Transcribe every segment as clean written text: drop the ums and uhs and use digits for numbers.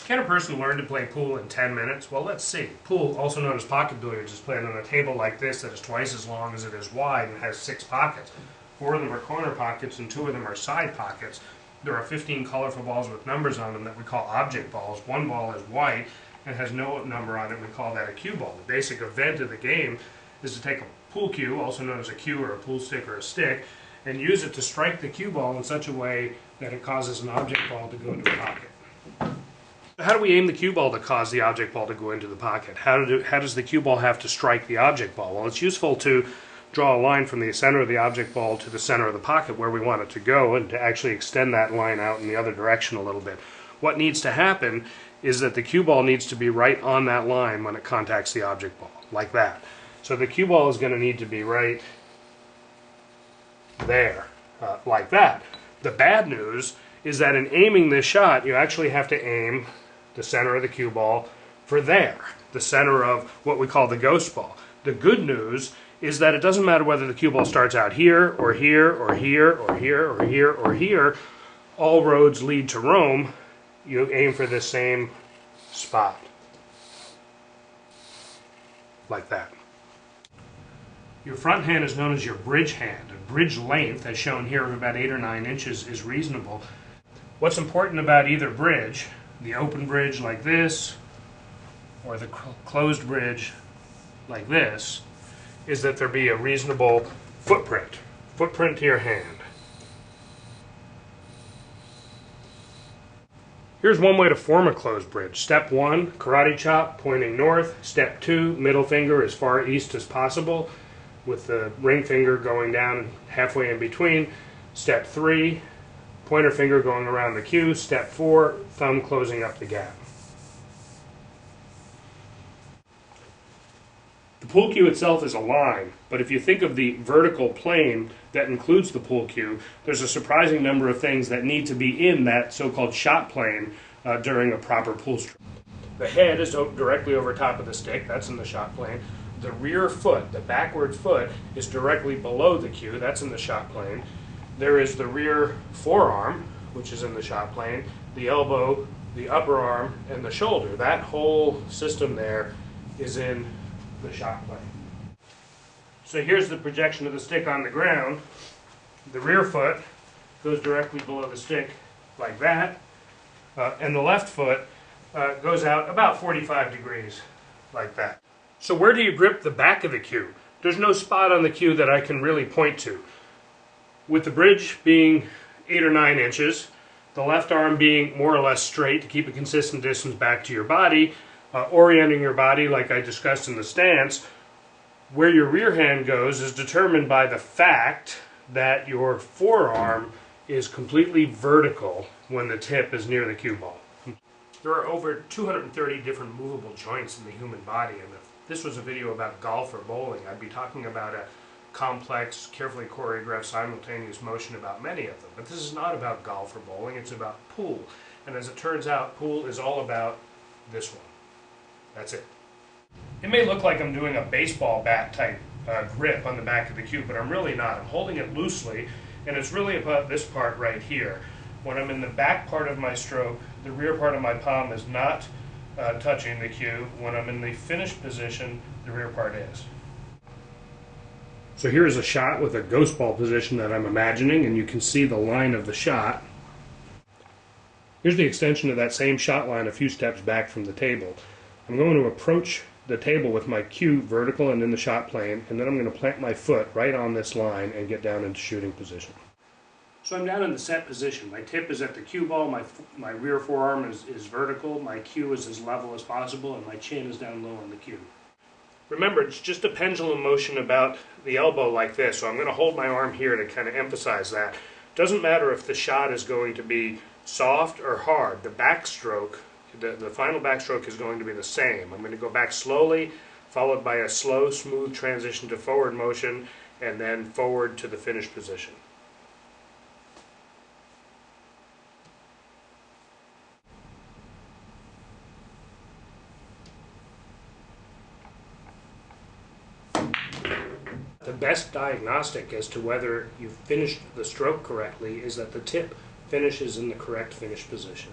Can a person learn to play pool in 10 minutes? Well, let's see. Pool, also known as pocket billiards, is played on a table like this that is twice as long as it is wide and has 6 pockets. 4 of them are corner pockets and 2 of them are side pockets. There are 15 colorful balls with numbers on them that we call object balls. One ball is white and has no number on it. We call that a cue ball. The basic event of the game is to take a pool cue, also known as a cue or a pool stick or a stick, and use it to strike the cue ball in such a way that it causes an object ball to go into a pocket. How do we aim the cue ball to cause the object ball to go into the pocket? How does the cue ball have to strike the object ball? Well, it's useful to draw a line from the center of the object ball to the center of the pocket where we want it to go, and to actually extend that line out in the other direction a little bit. What needs to happen is that the cue ball needs to be right on that line when it contacts the object ball, like that. So the cue ball is going to need to be right there, like that. The bad news is that in aiming this shot, you actually have to aim the center of the cue ball for there, the center of what we call the ghost ball. The good news is that it doesn't matter whether the cue ball starts out here, or here, or here, or here, or here, or here. All roads lead to Rome. You aim for the same spot, like that. Your front hand is known as your bridge hand. A bridge length, as shown here, of about 8 or 9 inches is reasonable. What's important about either bridge, the open bridge like this, or the closed bridge like this, is that there be a reasonable footprint to your hand. Here's one way to form a closed bridge. Step 1, karate chop, pointing north. Step 2, middle finger as far east as possible, with the ring finger going down halfway in between. Step 3, pointer finger going around the cue. Step 4, thumb closing up the gap. The pool cue itself is a line, but if you think of the vertical plane that includes the pool cue, there's a surprising number of things that need to be in that so-called shot plane during a proper pool stroke. The head is directly over top of the stick, that's in the shot plane. The rear foot, the backward foot, is directly below the cue, that's in the shot plane. There is the rear forearm, which is in the shot plane, the elbow, the upper arm, and the shoulder. That whole system there is in the shot plane. So here's the projection of the stick on the ground. The rear foot goes directly below the stick like that, and the left foot goes out about 45 degrees like that. So where do you grip the back of the cue? There's no spot on the cue that I can really point to. With the bridge being 8 or 9 inches, the left arm being more or less straight to keep a consistent distance back to your body, orienting your body like I discussed in the stance, where your rear hand goes is determined by the fact that your forearm is completely vertical when the tip is near the cue ball. There are over 230 different movable joints in the human body, and if this was a video about golf or bowling, I'd be talking about a complex, carefully choreographed, simultaneous motion about many of them. But this is not about golf or bowling, it's about pool. And as it turns out, pool is all about this one. That's it. It may look like I'm doing a baseball bat type grip on the back of the cue, but I'm really not. I'm holding it loosely, and it's really about this part right here. When I'm in the back part of my stroke, the rear part of my palm is not touching the cue. When I'm in the finished position, the rear part is. So here's a shot with a ghost ball position that I'm imagining, and you can see the line of the shot. Here's the extension of that same shot line a few steps back from the table. I'm going to approach the table with my cue vertical and in the shot plane, and then I'm going to plant my foot right on this line and get down into shooting position. So I'm down in the set position. My tip is at the cue ball, my rear forearm is vertical, my cue is as level as possible, and my chin is down low on the cue. Remember, it's just a pendulum motion about the elbow like this, so I'm going to hold my arm here to kind of emphasize that. It doesn't matter if the shot is going to be soft or hard. The backstroke, the final backstroke is going to be the same. I'm going to go back slowly, followed by a slow, smooth transition to forward motion, and then forward to the finished position. The best diagnostic as to whether you've finished the stroke correctly is that the tip finishes in the correct finish position.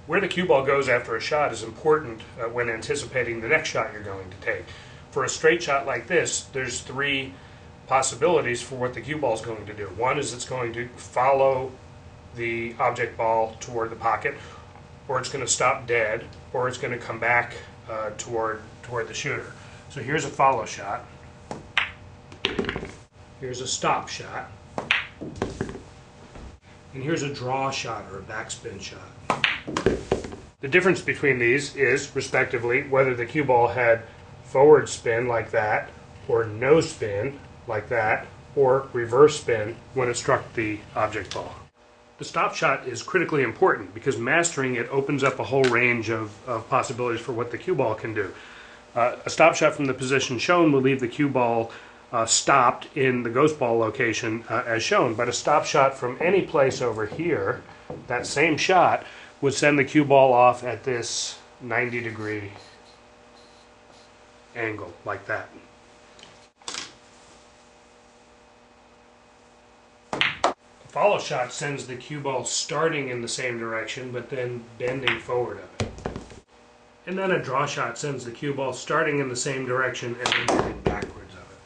Where the cue ball goes after a shot is important when anticipating the next shot you're going to take. For a straight shot like this, there's three possibilities for what the cue ball is going to do. One is it's going to follow the object ball toward the pocket, or it's going to stop dead, or it's going to come back toward the shooter. So here's a follow shot. Here's a stop shot. And here's a draw shot or a backspin shot. The difference between these is, respectively, whether the cue ball had forward spin like that, or no spin like that, or reverse spin when it struck the object ball. The stop shot is critically important because mastering it opens up a whole range of possibilities for what the cue ball can do. A stop shot from the position shown will leave the cue ball stopped in the ghost ball location as shown, but a stop shot from any place over here, that same shot, would send the cue ball off at this 90-degree angle, like that. A follow shot sends the cue ball starting in the same direction, but then bending forward of it. And then a draw shot sends the cue ball starting in the same direction and then bending backwards of it.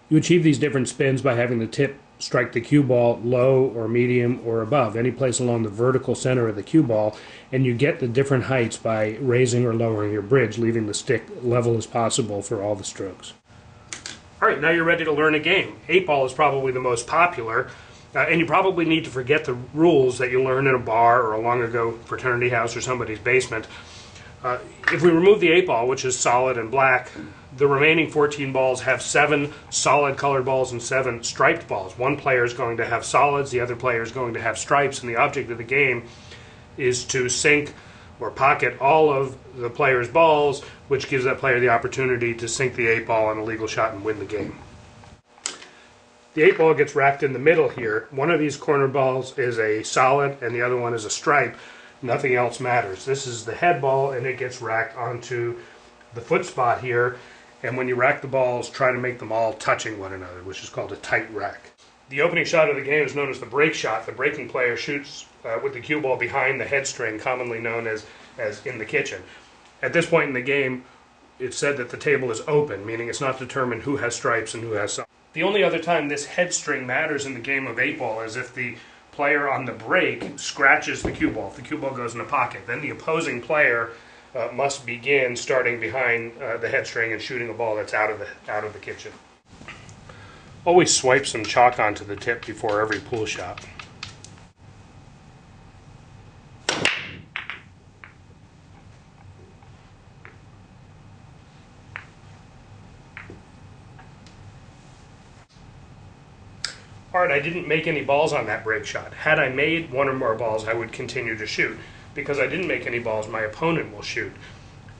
You achieve these different spins by having the tip strike the cue ball low or medium or above, any place along the vertical center of the cue ball, and you get the different heights by raising or lowering your bridge, leaving the stick level as possible for all the strokes. All right, now you're ready to learn a game. 8-ball is probably the most popular, and you probably need to forget the rules that you learned in a bar or a long ago fraternity house or somebody's basement. If we remove the 8-ball, which is solid and black, the remaining 14 balls have 7 solid colored balls and 7 striped balls. One player is going to have solids, the other player is going to have stripes, and the object of the game is to sink or pocket all of the player's balls, which gives that player the opportunity to sink the 8-ball on a legal shot and win the game. The 8-ball gets racked in the middle here. One of these corner balls is a solid and the other one is a stripe. Nothing else matters. This is the head ball, and it gets racked onto the foot spot here. And when you rack the balls, try to make them all touching one another, which is called a tight rack. The opening shot of the game is known as the break shot. The breaking player shoots with the cue ball behind the head string, commonly known as in the kitchen. At this point in the game, it's said that the table is open, meaning it's not determined who has stripes and who has some. The only other time this head string matters in the game of 8-ball is if the player on the break scratches the cue ball. If the cue ball goes in a pocket, then the opposing player must begin starting behind the head string and shooting a ball that's out of the kitchen. Always swipe some chalk onto the tip before every pool shot. Alright, I didn't make any balls on that break shot. Had I made one or more balls, I would continue to shoot. Because I didn't make any balls, my opponent will shoot.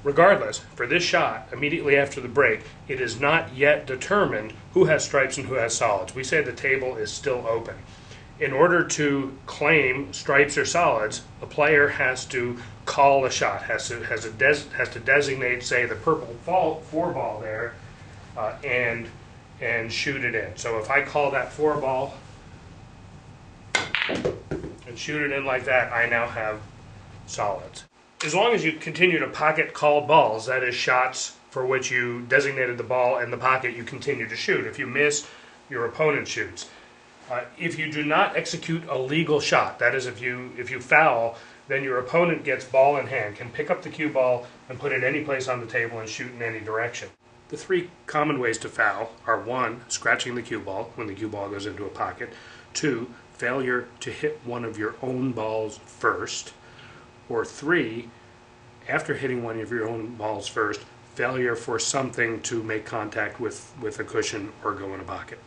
Regardless, for this shot, immediately after the break, it is not yet determined who has stripes and who has solids. We say the table is still open. In order to claim stripes or solids, a player has to call a shot, has to designate, say, the purple 4-ball there, and shoot it in. So if I call that 4-ball and shoot it in like that, I now have solids. As long as you continue to pocket called balls, that is shots for which you designated the ball in the pocket, you continue to shoot. If you miss, your opponent shoots. If you do not execute a legal shot, that is if you foul, then your opponent gets ball in hand, can pick up the cue ball and put it any place on the table and shoot in any direction. The 3 common ways to foul are 1, scratching the cue ball when the cue ball goes into a pocket, 2, failure to hit one of your own balls first, or 3, after hitting one of your own balls first, failure for something to make contact with a cushion or go in a pocket.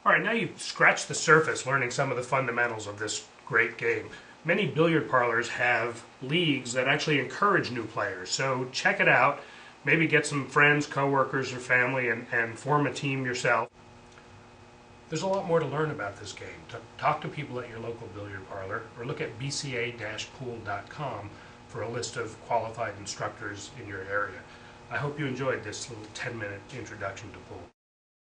Alright, now you've scratched the surface learning some of the fundamentals of this great game. Many billiard parlors have leagues that actually encourage new players, so check it out. Maybe get some friends, coworkers, or family and form a team yourself. There's a lot more to learn about this game. Talk to people at your local billiard parlor or look at bca-pool.com for a list of qualified instructors in your area. I hope you enjoyed this little 10-minute introduction to pool.